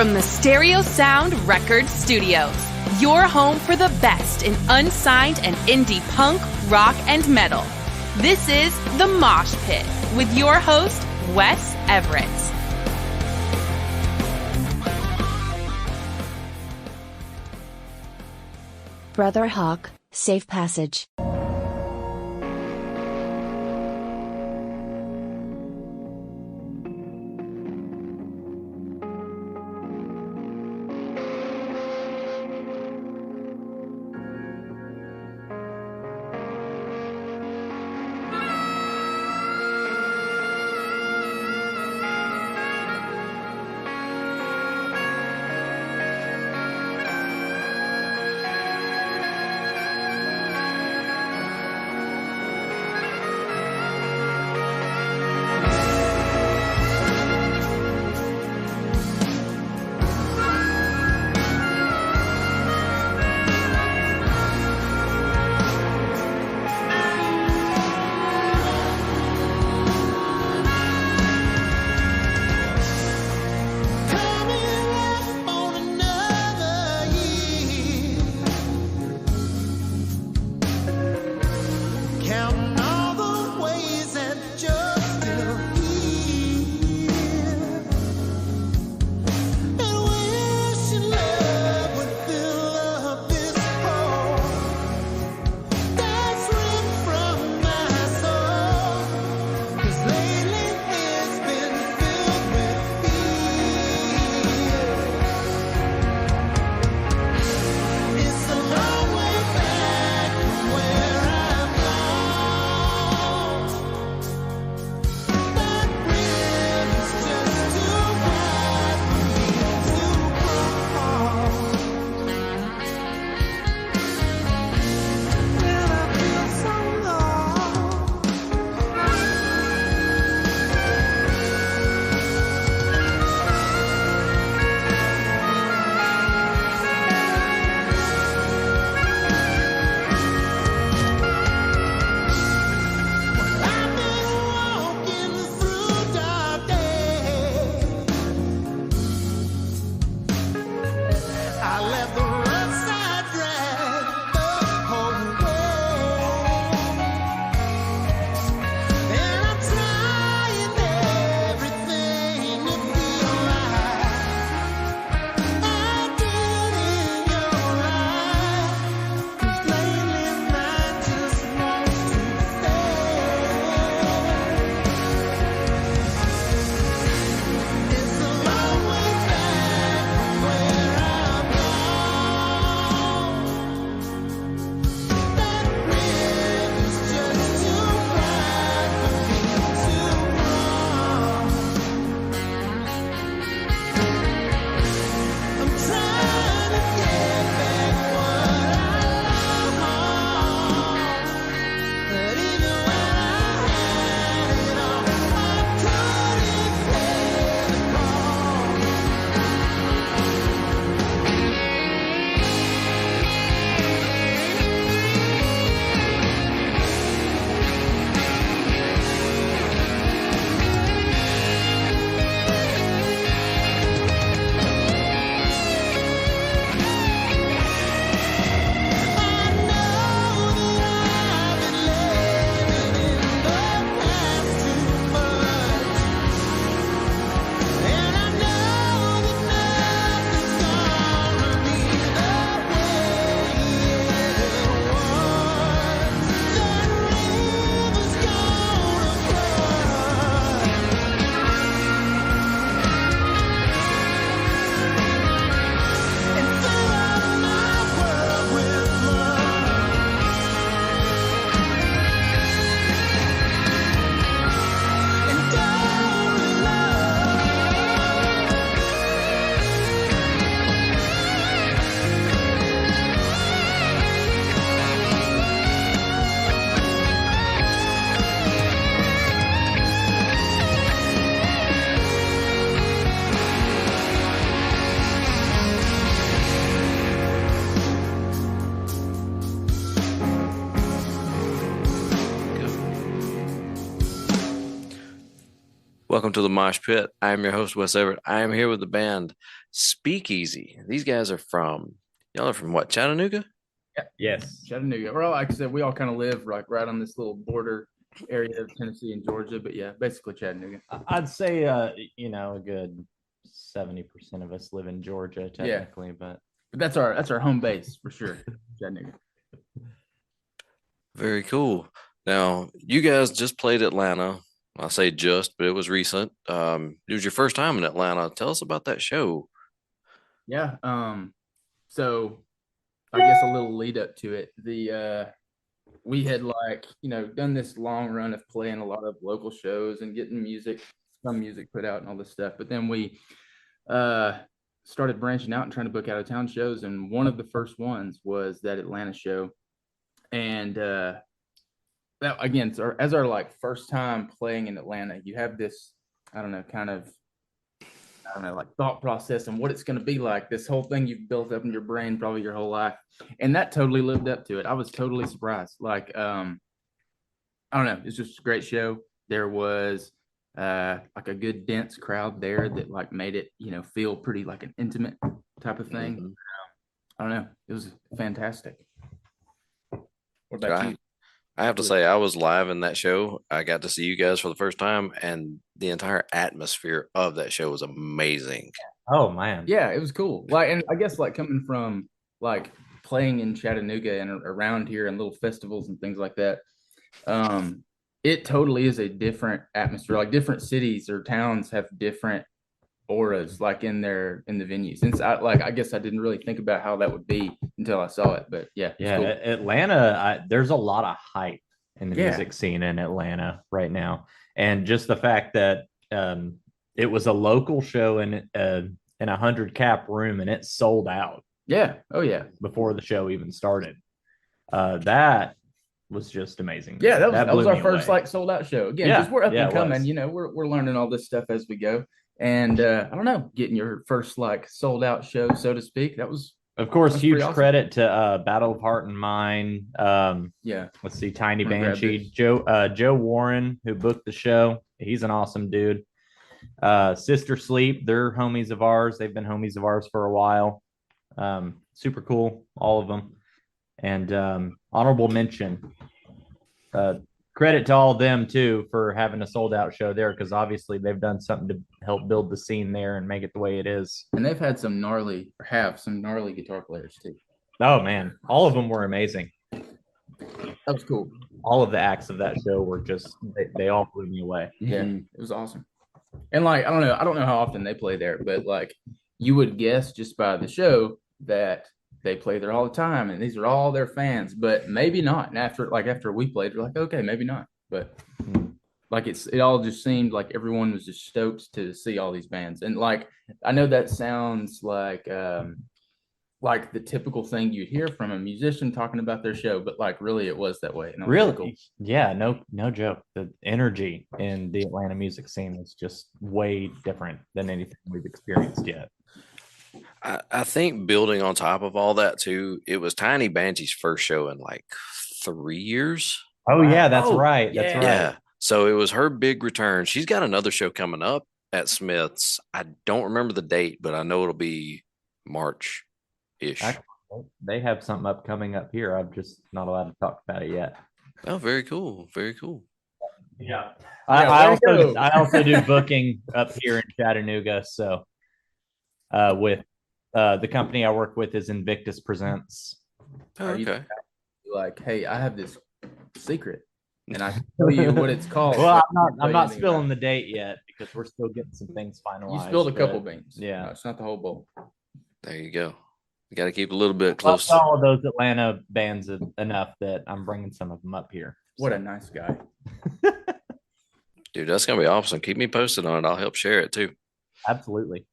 from the Stereo Sound Record Studios, your home for the best in unsigned and indie punk, rock, and metal. This is The Mosh Pit with your host, Wes Everett. Brother Hawk, safe passage. Welcome to the Mosh Pit. I am your host, Wes Everett. I am here with the band Speakeasy. These guys are y'all are from what, Chattanooga? Yeah, yes, Chattanooga. Well, like I said, we all kind of live right on this little border area of Tennessee and Georgia, but yeah, basically Chattanooga. I'd say, a good 70% of us live in Georgia technically, but that's our home base for sure, Chattanooga. Very cool. Now, you guys just played Atlanta. I say just, but it was recent. It was your first time in Atlanta. Tell us about that show. Yeah. So I guess a little lead up to it. We had done this long run of playing a lot of local shows and getting some music put out and all this stuff. But then we started branching out and trying to book out of town shows. And one of the first ones was that Atlanta show. And that again, so as our like first time playing in Atlanta, you have this, like thought process and what it's going to be like. This whole thing you've built up in your brain probably your whole life, and that totally lived up to it. I was totally surprised. Like, I don't know, it's just a great show. There was like a good dense crowd there that like made it, feel pretty like an intimate type of thing. Mm-hmm. I don't know, it was fantastic. What about you? I have to say, I was live in that show. I got to see you guys for the first time, and the entire atmosphere of that show was amazing. Oh man, yeah, it was cool. Like, and I guess like coming from like playing in Chattanooga and around here and little festivals and things like that, it totally is a different atmosphere. Like different cities or towns have different auras, like in the venues. And I guess I didn't really think about how that would be until I saw it. But yeah, cool. Atlanta, there's a lot of hype in the music scene in Atlanta right now, and just the fact that it was a local show in a 100-cap room and it sold out. Yeah. Oh yeah. Before the show even started, that was just amazing. Yeah, that was our first like sold out show. Again, because we're up and coming. We're learning all this stuff as we go. And I don't know, getting your first like sold out show, so to speak. That was, of course, huge credit to Battle of Heart and Mind. Let's see, Tiny Banshee, Joe Warren, who booked the show. He's an awesome dude. Sister Sleep, they're homies of ours. They've been homies of ours for a while. Super cool, all of them. And honorable mention. Credit to all of them too for having a sold out show there, because obviously they've done something to help build the scene there and make it the way it is. And they've had some gnarly guitar players too. Oh man, all of them were amazing. That was cool. All of the acts of that show were just they all blew me away. Yeah, it was awesome. And like I don't know how often they play there, but like you would guess just by the show that they play there all the time and these are all their fans, but maybe not. And after we played, we're like, okay, maybe not. But like it all just seemed like everyone was just stoked to see all these bands. And like I know that sounds like the typical thing you'd hear from a musician talking about their show, but like really it was that way. Really cool. Yeah, no joke. The energy in the Atlanta music scene was just way different than anything we've experienced yet. I think building on top of all that too, it was Tiny Banshee's first show in like 3 years. Oh yeah, that's right. That's right. Yeah. So it was her big return. She's got another show coming up at Smith's. I don't remember the date, but I know it'll be March-ish. They have something coming up here. I'm just not allowed to talk about it yet. Oh, very cool. Very cool. Yeah. I also do booking up here in Chattanooga. So with the company I work with is Invictus Presents. Oh, okay. Like, hey, I have this secret, and I can tell you what it's called. Well, I'm not spilling the date yet because we're still getting some things finalized. You spilled a couple beans. Yeah, no, it's not the whole bowl. There you go. You got to keep a little bit close. All of those Atlanta bands enough that I'm bringing some of them up here. What a nice guy. Dude, that's gonna be awesome. Keep me posted on it. I'll help share it too. Absolutely.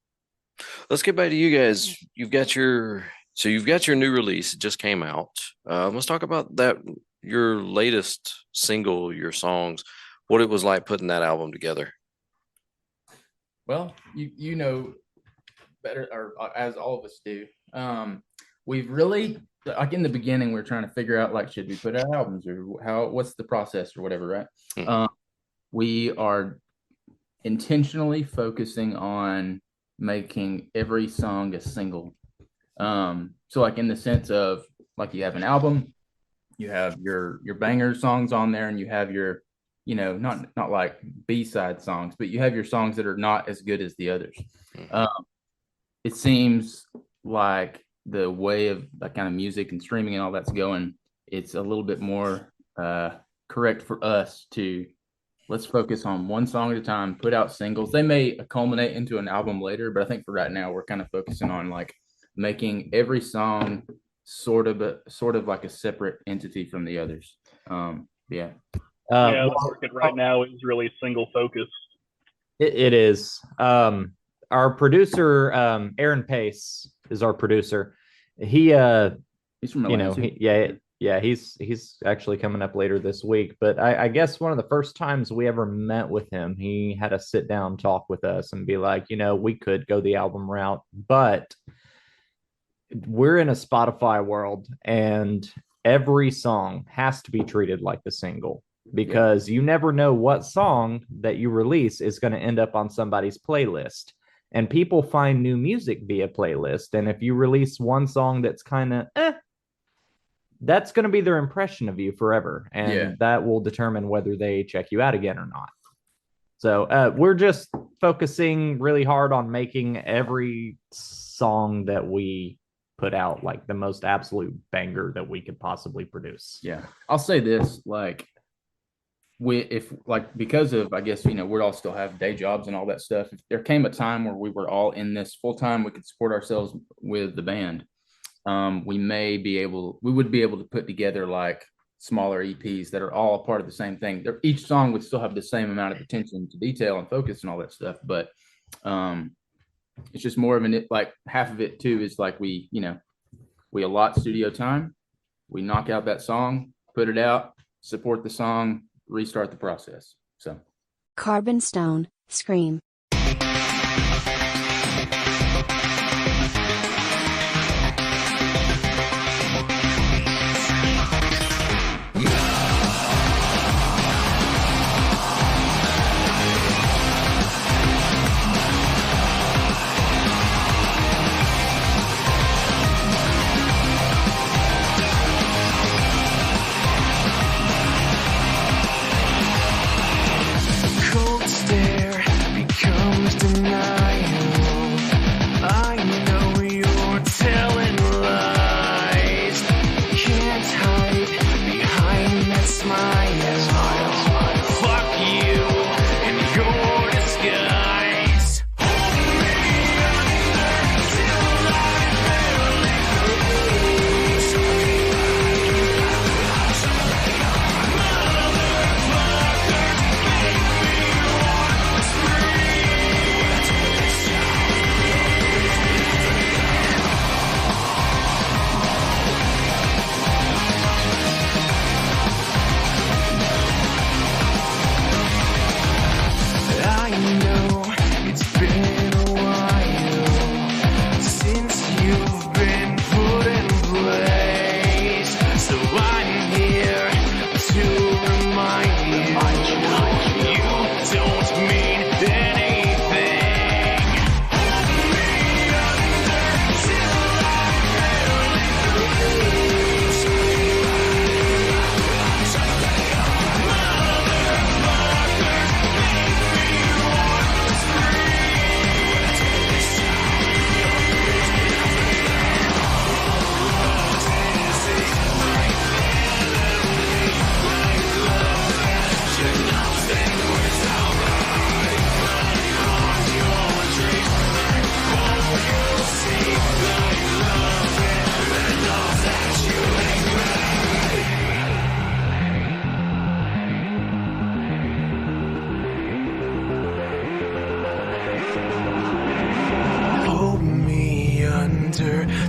Let's get back to you guys. You've got your new release. It just came out. Let's talk about that. Your latest single, your songs, what it was like putting that album together. Well, you know better, or as all of us do. We've really, like in the beginning, we're trying to figure out like, should we put out albums or what's the process or whatever, right? We are intentionally focusing on making every song a single. So like in the sense of like you have an album, you have your banger songs on there, and you have your, you know, not like B-side songs, but you have your songs that are not as good as the others. It seems like the way of that kind of music and streaming and all that's going, it's a little bit more correct for us to let's focus on one song at a time, put out singles. They may culminate into an album later, but I think for right now, we're kind of focusing on like making every song sort of like a separate entity from the others. The market right now is really single focused. It is. Our producer, Aaron Pace, is our producer. He's from Atlanta. He's actually coming up later this week. But I guess one of the first times we ever met with him, he had a sit down talk with us and be like, we could go the album route, but we're in a Spotify world and every song has to be treated like the single, because you never know what song that you release is going to end up on somebody's playlist. And people find new music via playlist. And if you release one song that's kind of that's going to be their impression of you forever. And that will determine whether they check you out again or not. So we're just focusing really hard on making every song that we put out like the most absolute banger that we could possibly produce. Yeah. I'll say this, because of, I guess, we all still have day jobs and all that stuff. If there came a time where we were all in this full time, we could support ourselves with the band. We would be able to put together like smaller EPs that are all a part of the same thing. Each song would still have the same amount of attention to detail and focus and all that stuff. But it's just more of like half of it too is like we allot studio time, we knock out that song, put it out, support the song, restart the process. So Carbon Stone, Scream.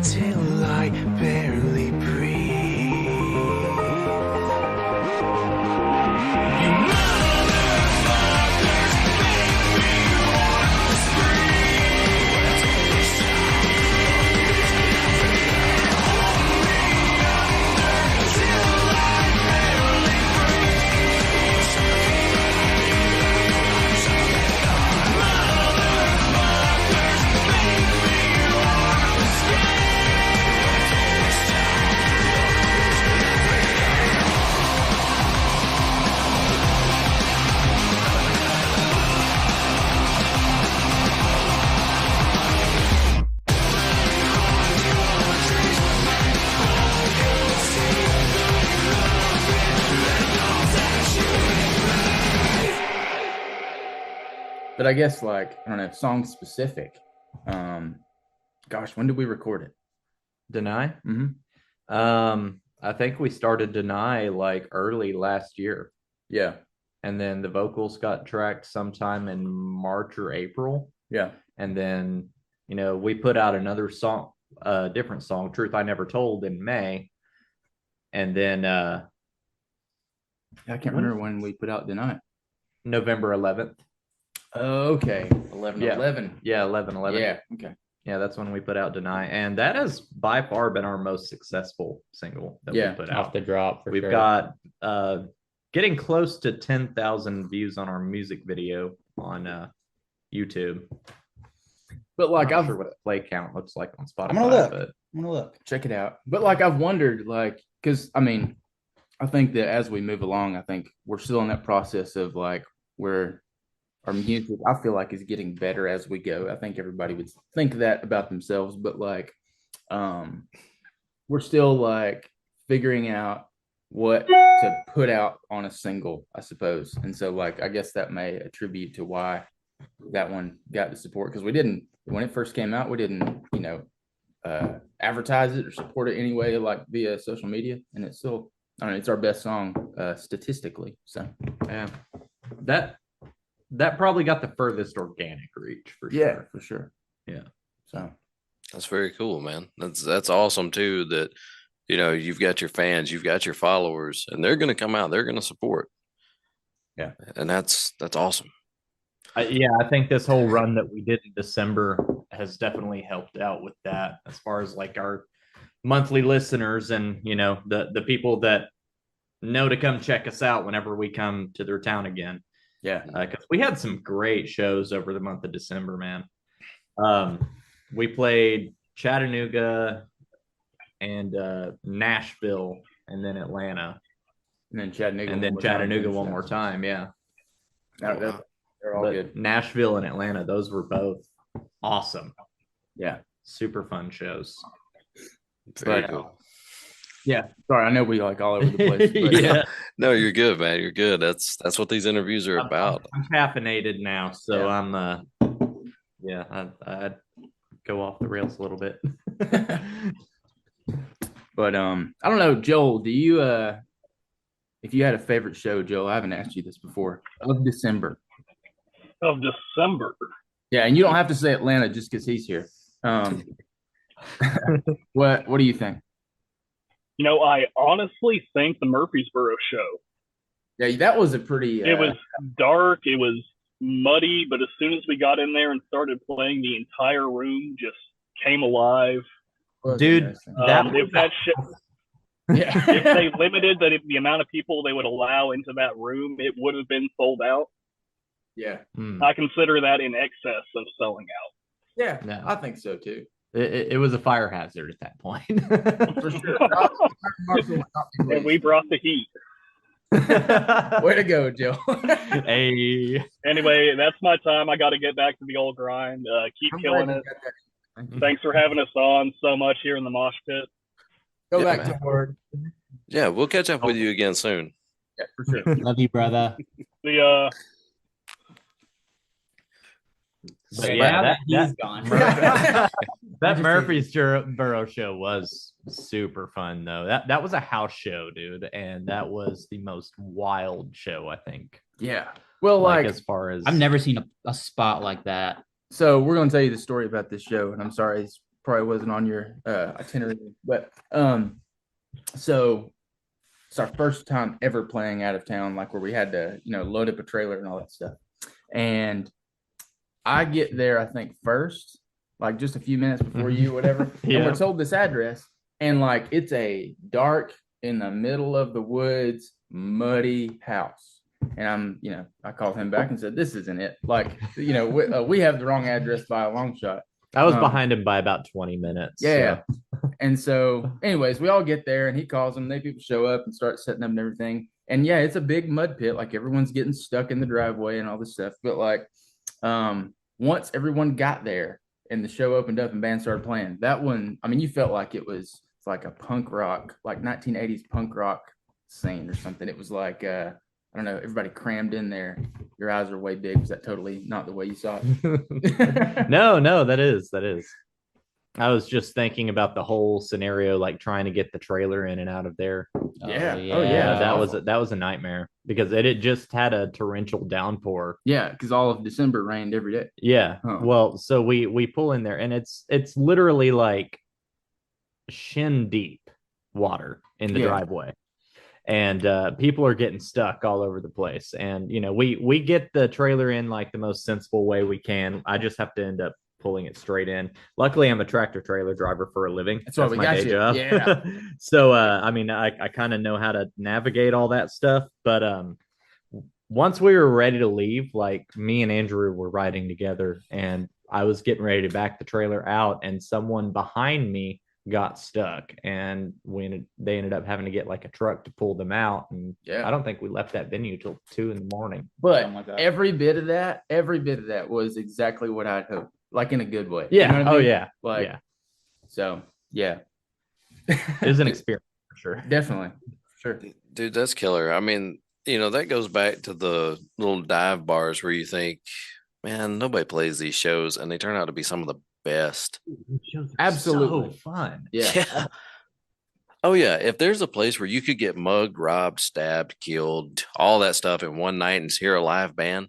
till I barely breathe. You motherfuckers make me want to scream. Hold me under till I barely breathe. I guess like I don't know, song specific. Gosh, when did we record it? Deny. I think we started Deny like early last year. Yeah. And then the vocals got tracked sometime in March or April. Yeah. And then, we put out another song, a different song, Truth I Never Told, in May. And then I can't remember when we put out Deny. November 11th. Okay. 11. Yeah. 11. Yeah, 11. Yeah. Okay. Yeah, that's when we put out Deny. And that has by far been our most successful single that we put out. Off the drop. We've got getting close to 10,000 views on our music video on YouTube. But like, I'm not sure what the play count looks like on Spotify. I'm gonna look. But I'm gonna look. check it out. But like, I've wondered, like, because I mean, I think that as we move along, I think we're still in that process of like where our music, I feel like, is getting better as we go. I think everybody would think that about themselves, but like, we're still like figuring out what to put out on a single, I suppose. And so like, I guess that may attribute to why that one got the support, because we didn't, when it first came out, we didn't, advertise it or support it anyway, like via social media. And it's still, I don't know, it's our best song statistically. So yeah, that probably got the furthest organic reach for sure. For sure. Yeah. So That's very cool, man. That's awesome too. That you've got your fans, you've got your followers, and they're going to come out, they're going to support. Yeah, and that's awesome. I think this whole run that we did in December has definitely helped out with that, as far as like our monthly listeners and the people that know to come check us out whenever we come to their town again. Yeah, because we had some great shows over the month of December, man. We played Chattanooga and Nashville, and then Atlanta, and then Chattanooga, one more time. Yeah, they're all good. Nashville and Atlanta, those were both awesome. Yeah, super fun shows. Very cool. Yeah, sorry, I know we like all over the place. But yeah, no, you're good, man. You're good. That's what these interviews are about. I'm caffeinated now, so I'm I'd go off the rails a little bit. But I don't know, Joel, do you if you had a favorite show, Joel, I haven't asked you this before, of December. Of December. Yeah, and you don't have to say Atlanta just because he's here. What do you think? I honestly think the Murfreesboro show. Yeah, that was a pretty it was dark, it was muddy, but as soon as we got in there and started playing, the entire room just came alive. Dude, if they limited the amount of people they would allow into that room, it would have been sold out. Yeah. I consider that in excess of selling out. Yeah, no, I think so too. It was a fire hazard at that point. For sure. And we brought the heat. Way to go, Joe. Hey. Anyway, that's my time. I got to get back to the old grind. Keep killing it. Thanks for having us on so much here in the Mosh Pit. Go back to work. Yeah, we'll catch up with you again soon. Yeah, for sure. Love you, brother. But he's gone. That Murfreesboro show was super fun, though. That was a house show, dude, and that was the most wild show, I think. Yeah. Well, like as far as I've never seen a spot like that. So we're going to tell you the story about this show, and I'm sorry it probably wasn't on your itinerary, but so it's our first time ever playing out of town, like where we had to load up a trailer and all that stuff. And I get there, I think first, like just a few minutes before you, whatever. Yeah. And we're told this address, and like it's a dark, in the middle of the woods, muddy house. And I called him back and said, "This isn't it. Like, we have the wrong address by a long shot." I was behind him by about 20 minutes. Yeah. So. And so, anyways, we all get there, and he calls them. They people show up and start setting up and everything. And yeah, it's a big mud pit. Like everyone's getting stuck in the driveway and all this stuff. But like, once everyone got there and the show opened up and band started playing, that one, I mean, you felt like it's like a punk rock, like 1980s punk rock scene or something. It was like I don't know, everybody crammed in there. Your eyes are way big. Was that totally not the way you saw it? No, that is. I was just thinking about the whole scenario, like trying to get the trailer in and out of there. Yeah. Oh, yeah. That was a nightmare because it had just had a torrential downpour. Yeah, because all of December rained every day. Yeah. Huh. Well, so we pull in there and it's literally like shin deep water in the driveway. And people are getting stuck all over the place. And we get the trailer in like the most sensible way we can. I just have to end up pulling it straight in. Luckily, I'm a tractor trailer driver for a living. That's why we my got day you. job. Yeah. So I mean, I kind of know how to navigate all that stuff. But once we were ready to leave, like me and Andrew were riding together, and I was getting ready to back the trailer out, and someone behind me got stuck, and they ended up having to get like a truck to pull them out. And I don't think we left that venue till 2 a.m. But like every bit of that was exactly what I'd hoped, like in a good way. Yeah. You know what I mean? Yeah. Like, yeah. So yeah, it was an experience for sure. Definitely. Sure. Dude, that's killer. I mean, that goes back to the little dive bars where you think, man, nobody plays these shows, and they turn out to be some of the best. Absolutely. So fun. Yeah. Oh yeah. If there's a place where you could get mugged, robbed, stabbed, killed, all that stuff in one night and hear a live band,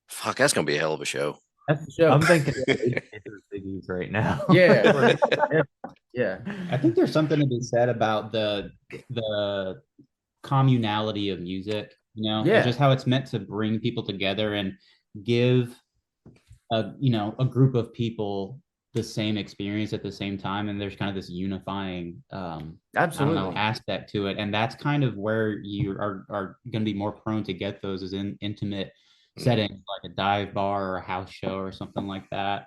fuck, that's gonna be a hell of a show. That's the show. I'm thinking Biggies right now. Yeah. Yeah. I think there's something to be said about the communality of music, and just how it's meant to bring people together and give a group of people the same experience at the same time, and there's kind of this unifying absolutely aspect to it, and that's kind of where you are going to be more prone to get those is in intimate settings like a dive bar or a house show or something like that.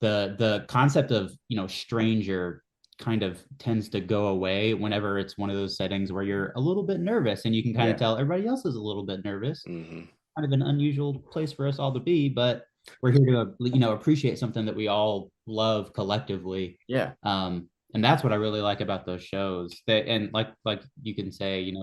The concept of stranger kind of tends to go away whenever it's one of those settings where you're a little bit nervous, and you can kind of tell everybody else is a little bit nervous. Kind of an unusual place for us all to be, but we're here to appreciate something that we all love collectively. And that's what I really like about those shows. And like you can say,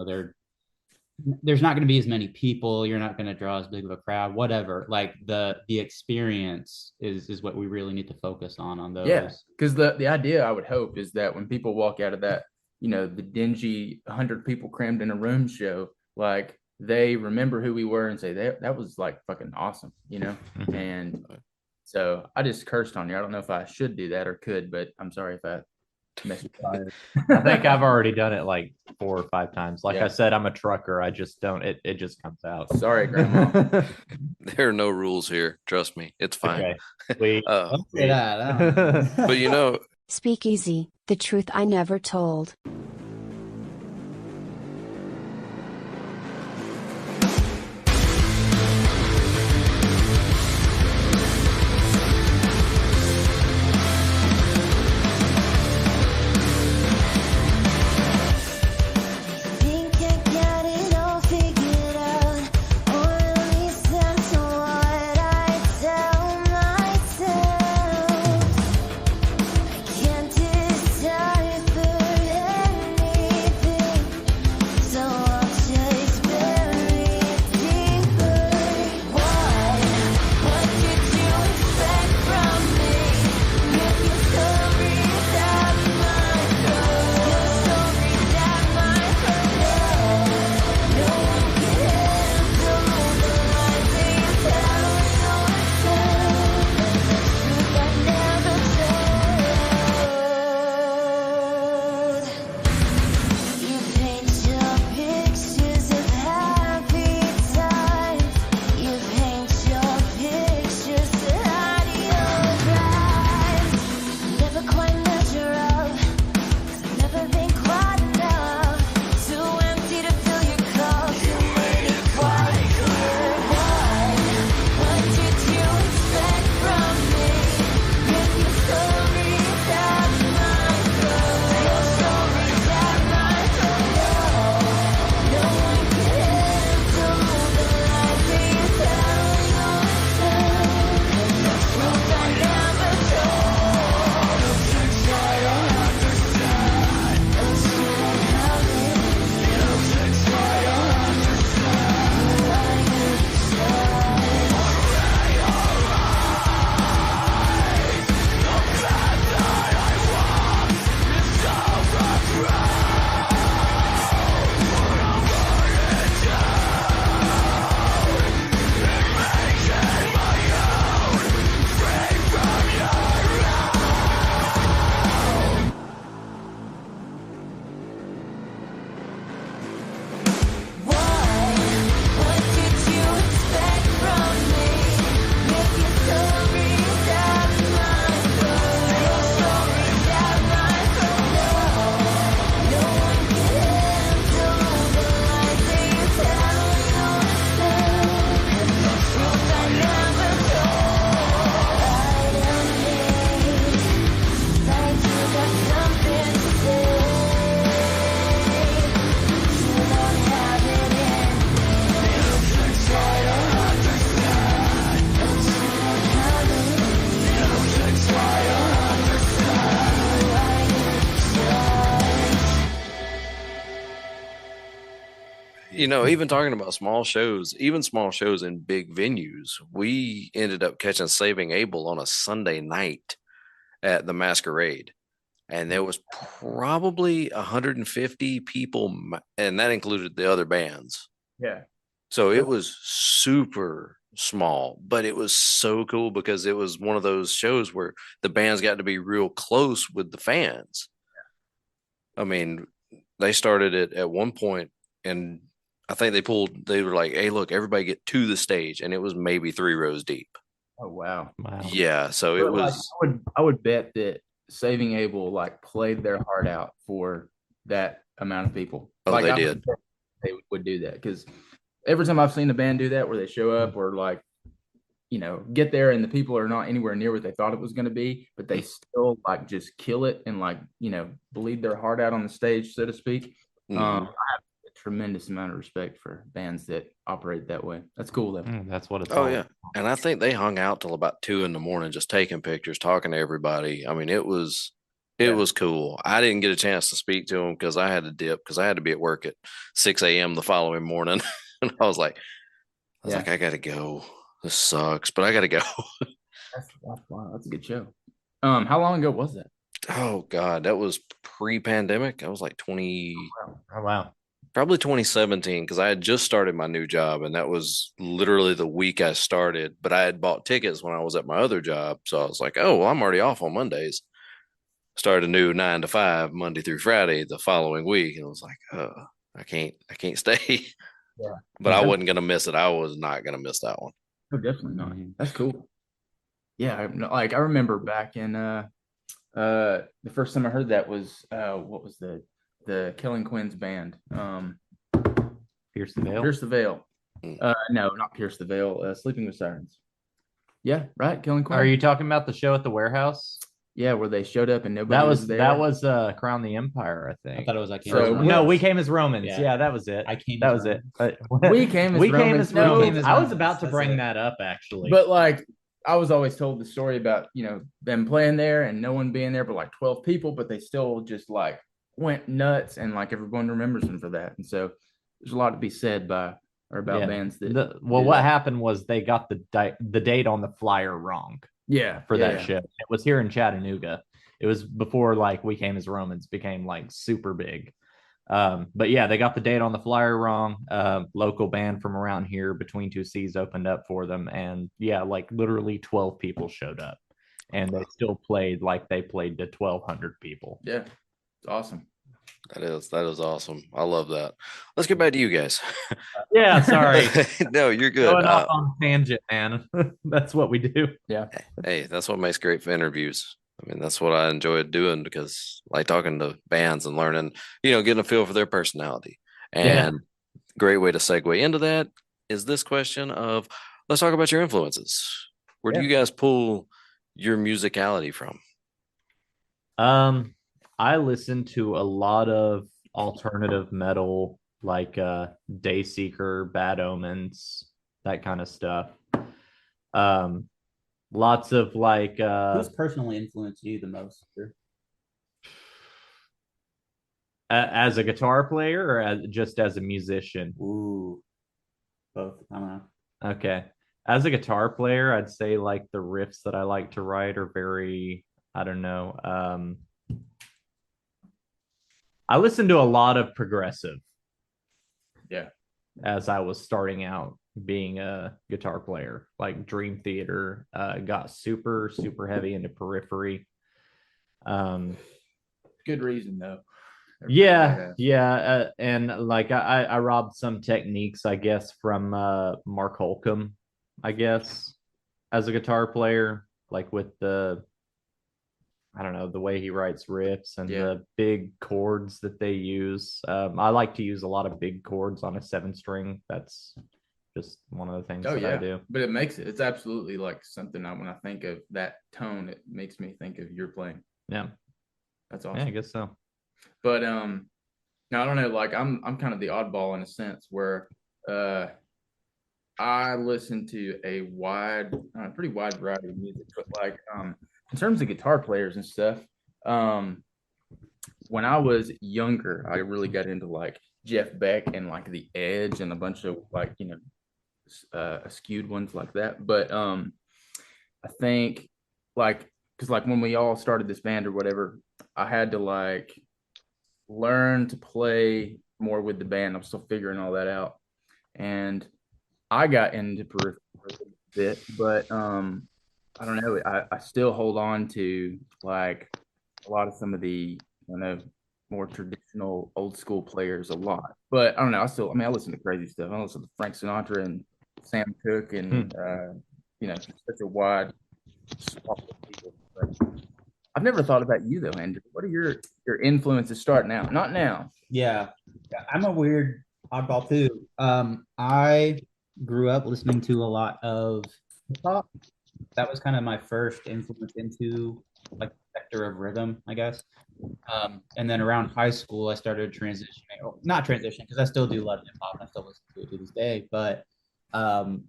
there's not going to be as many people, you're not going to draw as big of a crowd, whatever. Like the experience is what we really need to focus on those. Yeah, because the idea, I would hope, is that when people walk out of that, the dingy 100 people crammed in a room show, like they remember who we were and say that was like fucking awesome, And so I just cursed on you. I don't know if I should do that or could, but I'm sorry if I messed with you. I think I've already done it like 4 or 5 times. Like I said, I'm a trucker. I just don't. It just comes out. Sorry, Grandma. There are no rules here. Trust me, it's fine. Okay. But Speakeasy, the truth I never told. even talking about small shows, even small shows in big venues, we ended up catching Saving Abel on a Sunday night at the Masquerade. And there was probably 150 people, and that included the other bands. Yeah. So it was super small, but it was so cool because it was one of those shows where the bands got to be real close with the fans. I mean, they started it at one point, and I think they were like, hey, look, everybody get to the stage. And it was maybe 3 rows deep. Oh, wow. Yeah. So it was. I would bet that Saving Abel like played their heart out for that amount of people. Oh, like, they did. They would do that because every time I've seen a band do that, where they show up or like, get there and the people are not anywhere near what they thought it was going to be, but they still like just kill it and like, bleed their heart out on the stage, so to speak. I have a tremendous amount of respect for bands that operate that way. That's cool though. That's what it's. Oh yeah, and I think they hung out till about 2 a.m. just taking pictures, talking to everybody. I mean, it was cool. I didn't get a chance to speak to them because I had to dip because I had to be at work at 6 a.m. the following morning, and I was like, I gotta go. This sucks, but I gotta go. Wow, that's a good show. How long ago was that? Oh God, that was pre-pandemic. I was like 20. Oh wow. Probably 2017 because I had just started my new job, and that was literally the week I started. But I had bought tickets when I was at my other job, so I was like, "Oh, well, I'm already off on Mondays." Started a new 9 to 5 Monday through Friday the following week, and I was like, I can't stay." Yeah, but I wasn't gonna miss it. I was not gonna miss that one. Oh, definitely not. That's cool. Yeah, I remember back in the first time I heard that was what was the Killing Quinn's band? Pierce the Veil. Pierce the Veil. No, not Pierce the Veil. Sleeping with Sirens. Yeah, right. Killing Quinn. Are you talking about the show at the warehouse? Yeah, where they showed up and nobody was there. That was Crown the Empire, I think. I thought it was like no, We Came as Romans. Yeah, that was it. That was it. We Came as Romans. I was about to bring that up actually. But like I was always told the story about, them playing there and no one being there but like 12 people, but they still just like went nuts and like everyone remembers them for that. And so there's a lot to be said about bands that what happened was they got the date on the flyer wrong. For that show. It was here in Chattanooga. It was before like We Came as Romans became like super big. But yeah, they got the date on the flyer wrong. Local band from around here, Between Two Seas, opened up for them, and like literally 12 people showed up, and they still played like they played to 1,200 people. Yeah, it's awesome. That is awesome. I love that. Let's get back to you guys. Yeah, sorry. No, you're good. Going off on tangent, man. That's what we do. Yeah. Hey, that's what makes great for interviews. I mean, that's what I enjoyed doing because I like talking to bands and learning, getting a feel for their personality. And great way to segue into that is this question of, let's talk about your influences. Where do you guys pull your musicality from? I listen to a lot of alternative metal, like Dayseeker, Bad Omens, that kind of stuff. Lots of like who's personally influenced you the most? As a guitar player or just as a musician? Ooh, both. I don't know. Okay. As a guitar player, I'd say like the riffs that I like to write are very, I don't know. I listened to a lot of progressive. Yeah. As I was starting out being a guitar player, like Dream Theater, got super, super heavy into Periphery. Good reason though. And like I robbed some techniques, I guess, from Mark Holcomb, I guess, as a guitar player, like with the, I don't know, the way he writes riffs and the big chords that they use. I like to use a lot of big chords on a 7-string. That's just one of the things I do. But it's absolutely like something when I think of that tone, it makes me think of your playing. Yeah. That's awesome. Yeah, I guess so. But now I don't know, like I'm kind of the oddball in a sense where I listen to a pretty wide variety of music, but like in terms of guitar players and stuff, when I was younger, I really got into like Jeff Beck and like The Edge and a bunch of like, skewed ones like that. But I think like, because like when we all started this band or whatever, I had to like learn to play more with the band. I'm still figuring all that out. And I got into peripheral a bit, but I don't know. I still hold on to like a lot of some of the, more traditional old school players a lot. But I don't know. I listen to crazy stuff. I listen to Frank Sinatra and Sam Cooke and such a wide swath of people. But I've never thought about you though, Andrew. What are your influences start now? Not now. Yeah. I'm a weird oddball too. I grew up listening to a lot of hip hop. That was kind of my first influence into like the sector of rhythm, I guess. And then around high school, I started transitioning, not transitioning, because I still do love hip hop. I still listen to it to this day, but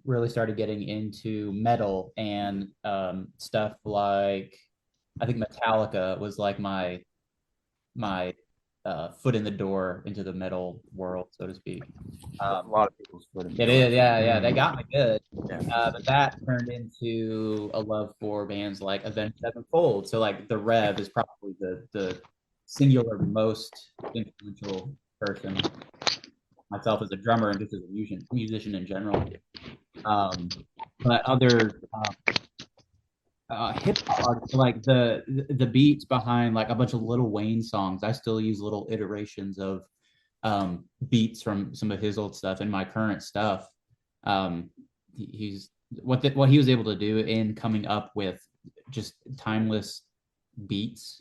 really started getting into metal and stuff like, I think Metallica was like my foot in the door into the metal world, so to speak. A lot of people's foot in the It door. is, yeah. They got me good. Yeah. But that turned into a love for bands like Avenged Sevenfold. So like the Rev is probably the singular most influential person. Myself as a drummer and just as a musician in general. But other hip hop, like the beats behind like a bunch of Lil Wayne songs, I still use little iterations of beats from some of his old stuff and my current stuff. He's what he was able to do in coming up with just timeless beats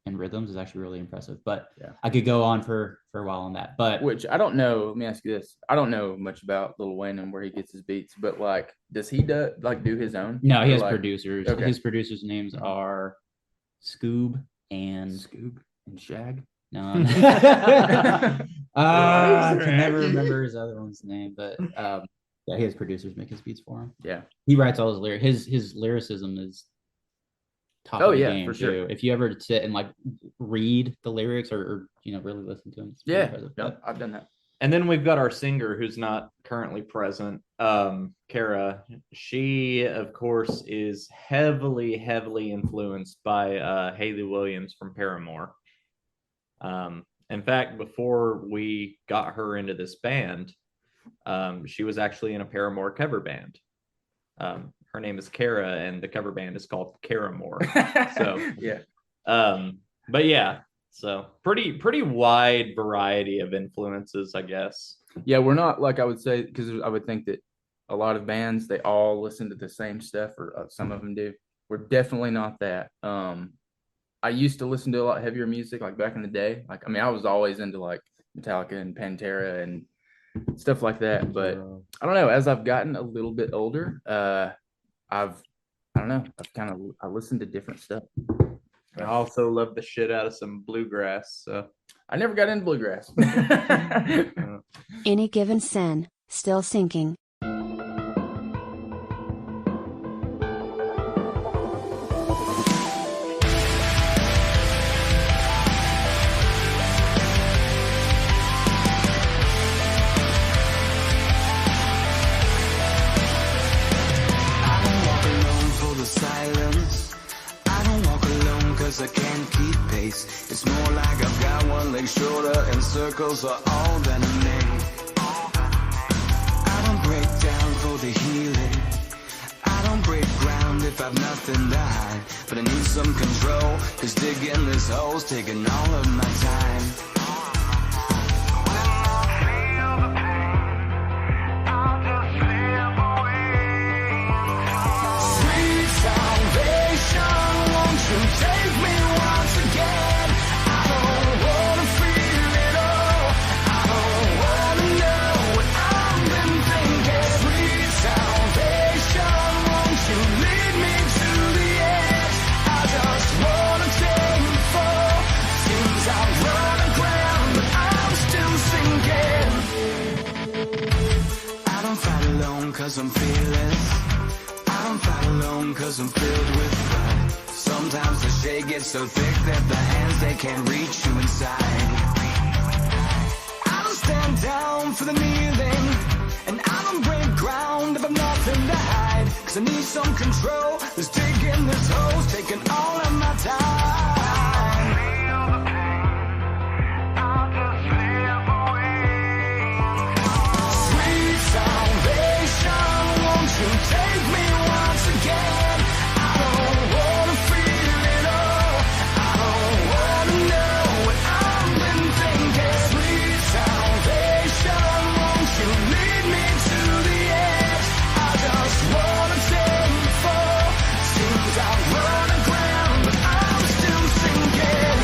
and rhythms is actually really impressive. But yeah, I could go on for a while on that. But which I don't know. Let me ask you this: I don't know much about Lil Wayne and where he gets his beats, but like, does he do his own? No, he has producers. Okay. His producers' names are Scoob and Shag. No, I can never remember his other one's name, but yeah, he has producers make his beats for him. Yeah, he writes all his lyrics. His lyricism is top of the game for sure. If you ever sit and like read the lyrics or really listen to them, it's I've done that. And then we've got our singer who's not currently present, Kara. She, of course, is heavily influenced by Hayley Williams from Paramore. In fact, before we got her into this band, she was actually in a Paramore cover band. Her name is Kara, and the cover band is called Karamore. So yeah, but yeah, so pretty wide variety of influences, I guess. Yeah, we're not like I would say, because I would think that a lot of bands, they all listen to the same stuff, or some of them do. We're definitely not that. I used to listen to a lot heavier music, like back in the day. Like, I mean, I was always into like Metallica and Pantera and stuff like that. But I don't know. As I've gotten a little bit older, I listened to different stuff. I also love the shit out of some bluegrass. So I never got into bluegrass. Any Given Sin, still sinking. I can't keep pace. It's more like I've got one leg shorter and circles are all that I need. I don't break down for the healing. I don't break ground if I've nothing to hide. But I need some control, cause digging this hole's taking all of my time. Take me once again. I don't wanna feel it all. I don't wanna know what I've been thinking. Sweet salvation, won't you lead me to the edge? I just wanna take the fall. Seems I've run aground, but I'm still sinking. I don't fight alone cause I'm fearless. I don't fight alone cause I'm filled with pride. Sometimes the shade gets so thick that the hands, they can't reach you inside. I don't stand down for the kneeling, and I don't break ground if I've nothing to hide. Cause I need some control. This digging this hole's taking all of my time. Sweet salvation, won't you take me once again? I don't wanna feel it all. I don't wanna know what I've been thinking. Sweet salvation, won't you lead me to the edge? I just wanna take the fall. Seems I've run aground, but I'm still sinking.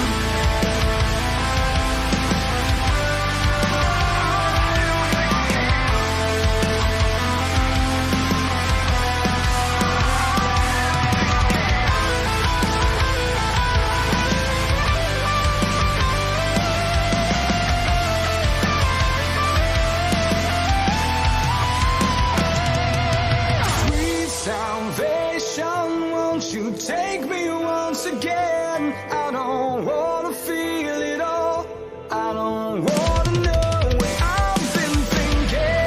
Sweet salvation, won't you take me once again? I don't wanna feel it all. I don't wanna know what I've been thinking.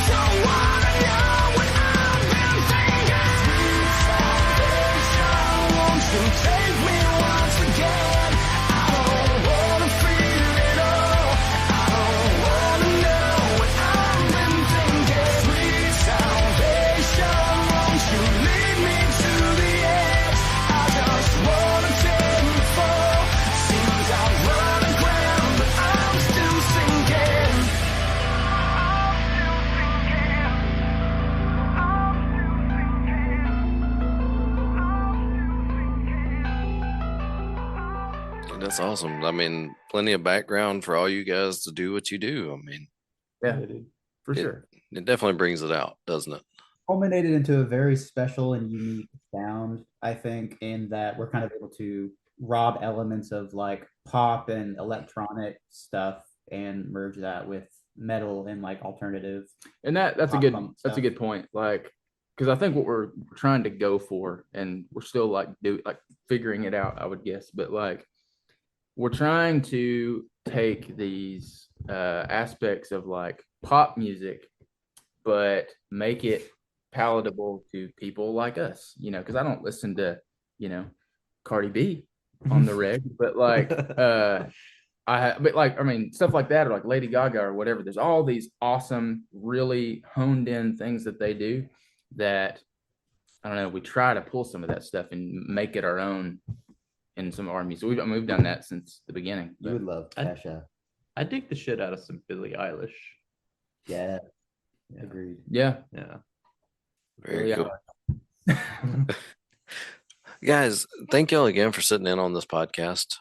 Don't wanna know what I've been thinking. Sweet salvation, won't you take me once again? I don't wanna feel it all. I don't wanna know what I've been thinking. Sweet salvation, won't you lead me to the edge? I just wanna take the fall. Seems I've run aground, but I'm still sinking. That's awesome. I mean, plenty of background for all you guys to do what you do. I mean, Yeah, for it- sure. it definitely brings it out, doesn't it? Culminated into a very special and unique sound, I think, in that we're kind of able to rob elements of like pop and electronic stuff and merge that with metal and like alternative. And that's a pop good punk that's a stuff. good point. Like, because I think what we're trying to go for, and we're still like figuring it out, I would guess, but like we're trying to take these aspects of like pop music, but make it palatable to people like us, you know, because I don't listen to, you know, Cardi B on the reg, but like I mean stuff like that, or like Lady Gaga or whatever. There's all these awesome, really honed in things that they do that I don't know. We try to pull some of that stuff and make it our own in some of our music. We've done that since the beginning. You would love Kesha. I dig the shit out of some Billie Eilish. Yeah, Yeah. agreed. Yeah, Yeah. Very Yeah. cool. Guys, thank y'all again for sitting in on this podcast.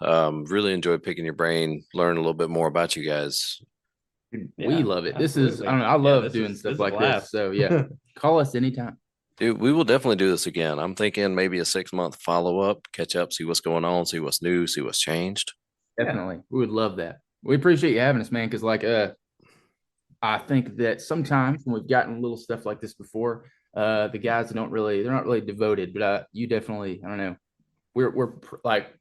Really enjoyed picking your brain, learn a little bit more about you guys. we Yeah, love it. This is absolutely. I don't know. I Yeah, love this doing is- stuff this is like a this. blast. So yeah, call us anytime. Dude, we will definitely do this again. I'm thinking maybe a 6-month follow-up, catch up, see what's going on, see what's new, see what's changed. Definitely, we would love that. We appreciate you having us, man. Because like I think that sometimes when we've gotten little stuff like this before, the guys they're not really devoted, but you definitely, I don't know, we're like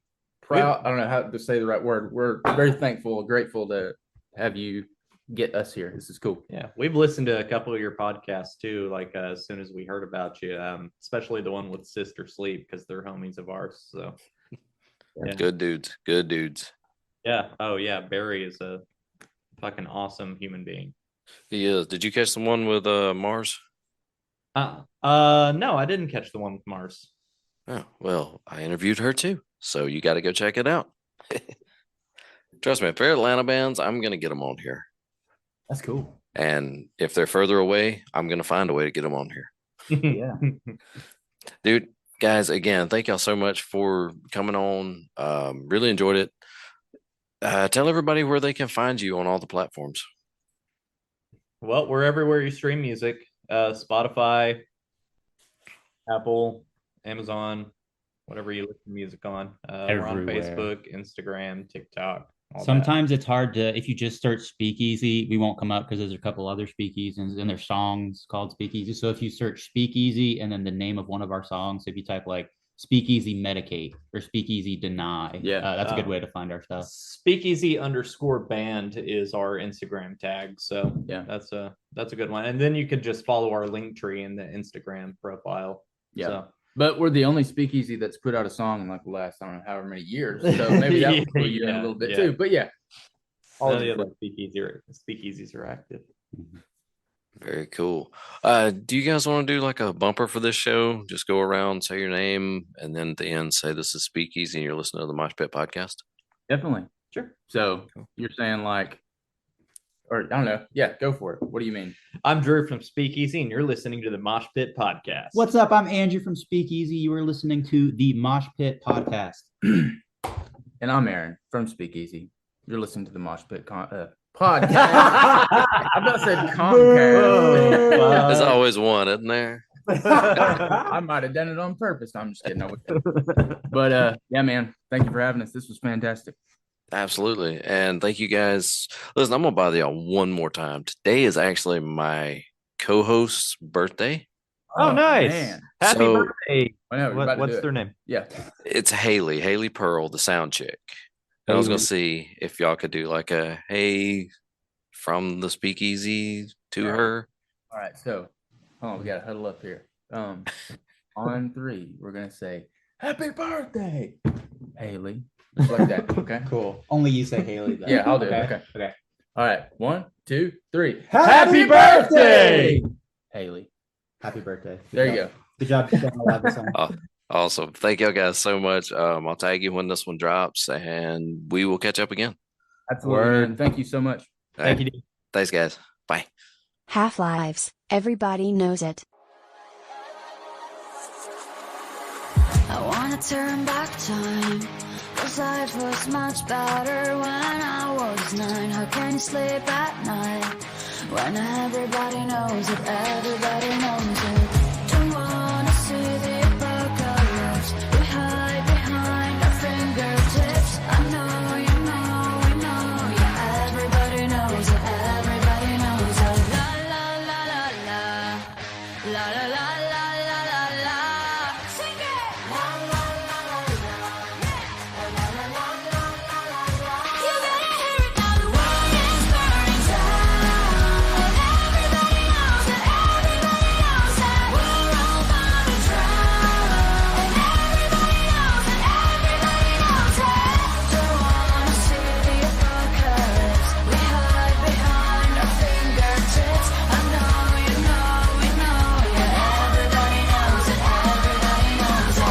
proud. I don't know how to say the right word. We're very thankful, grateful to have you get us here. This is cool. Yeah, we've listened to a couple of your podcasts too. Like as soon as we heard about you, especially the one with Sister Sleep because they're homies of ours. So yeah. Good dudes. Good dudes. Yeah. Oh yeah, Barry is a fucking awesome human being. He is. Did you catch the one with Mars? No, I didn't catch the one with Mars. Oh, well, I interviewed her too. So you got to go check it out. Trust me, if they're Atlanta bands, I'm going to get them on here. That's cool. And if they're further away, I'm going to find a way to get them on here. Yeah. Dude, guys, again, thank y'all so much for coming on. Really enjoyed it. Tell everybody where they can find you on all the platforms. Well, we're everywhere you stream music. Spotify, Apple, Amazon, whatever you listen to music on. We're on Everywhere. Facebook, Instagram, TikTok. Sometimes it's hard to, if you just search Speakeasy, we won't come up because there's a couple other Speakeasies and there's songs called Speakeasy. So if you search Speakeasy and then the name of one of our songs, if you type like Speakeasy Medicate or Speakeasy Deny, that's a good way to find our stuff. Speakeasy_band is our Instagram tag. So yeah, that's a good one. And then you could just follow our link tree in the Instagram profile. Yeah. So. But we're the only Speakeasy that's put out a song in like the last, I don't know, however many years. So maybe that will pull you in a little bit too. But yeah. All the other speakeasies are active. Very cool. Do you guys want to do like a bumper for this show? Just go around, say your name, and then at the end say this is Speakeasy and you're listening to the Mosh Pit podcast? Definitely. Sure. So you're saying like, or I don't know. Yeah, go for it. What do you mean? I'm Drew from Speakeasy, and you're listening to the Mosh Pit podcast. What's up? I'm Andrew from Speakeasy. You are listening to the Mosh Pit podcast. And I'm Aaron from Speakeasy. You're listening to the Mosh Pit podcast. I've not said Comcast. There's always one, isn't there? I might have done it on purpose. I'm just kidding. But yeah, man. Thank you for having us. This was fantastic. Absolutely. And thank you guys. Listen, I'm going to bother y'all one more time. Today is actually my co-host's birthday. Oh, nice. Man. Happy birthday. I know, what's their name? Yeah. It's Haley Pearl, the sound chick. And I was going to see if y'all could do like a, hey, from the Speakeasy to her. All right. So, hold on. We got to huddle up here. On 3, we're going to say, happy birthday, Haley. Like that. Okay. Cool. Only you say Haley, though. Yeah, I'll do it. Okay. All right. 1, 2, 3. Happy birthday, Haley. Happy birthday. There you go. Good job. Awesome. Thank y'all guys so much. I'll tag you when this one drops, and we will catch up again. Absolutely. Thank you so much. Thank you. Thanks, guys. Bye. Half-Lives. Everybody knows it. I wanna turn back time, 'cause life was much better when I was 9. How can you sleep at night when everybody knows it, everybody knows it? Don't wanna see the apocalypse, we hide behind our fingertips. I know, you know, we know, yeah, everybody knows it, everybody knows it. La la la la la, la la la la la la la. Sing it! La la la la la, la la la la la la la. You better hear it now, the world is burning down. Everybody knows it, everybody knows it. We're all about to drown. Everybody knows it, everybody knows it. Don't wanna see the apocalypse, we hide behind our fingertips. I know, you know, we know, yeah, everybody knows it, everybody knows it.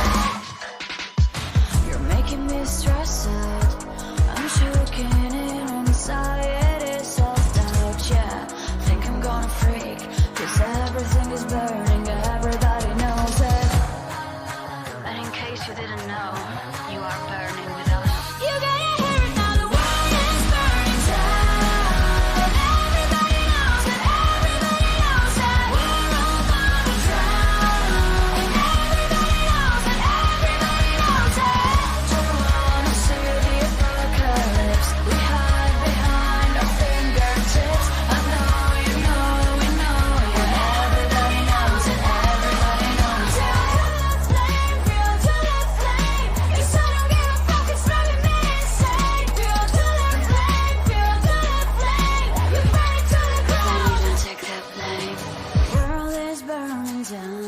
You're making me stress out, I'm choking in anxiety, self-doubt, yeah. Think I'm gonna freak, 'cause everything is burning, everybody knows it. And in case you didn't know, you are burning with us. You gotta hear it now, the world is burning down. Everybody knows it, everybody knows it. We're all about to drown. Everybody knows it, everybody knows it. Don't wanna see the apocalypse, we hide behind our fingertips. I know, you know, we know, yeah, everybody knows it, everybody knows it. Real to the flame, 'cause I don't give a fuck, it's driving me insane. Real to the flame, real to the flame. You burn it to the ground, don't even take the blame. World is burning down.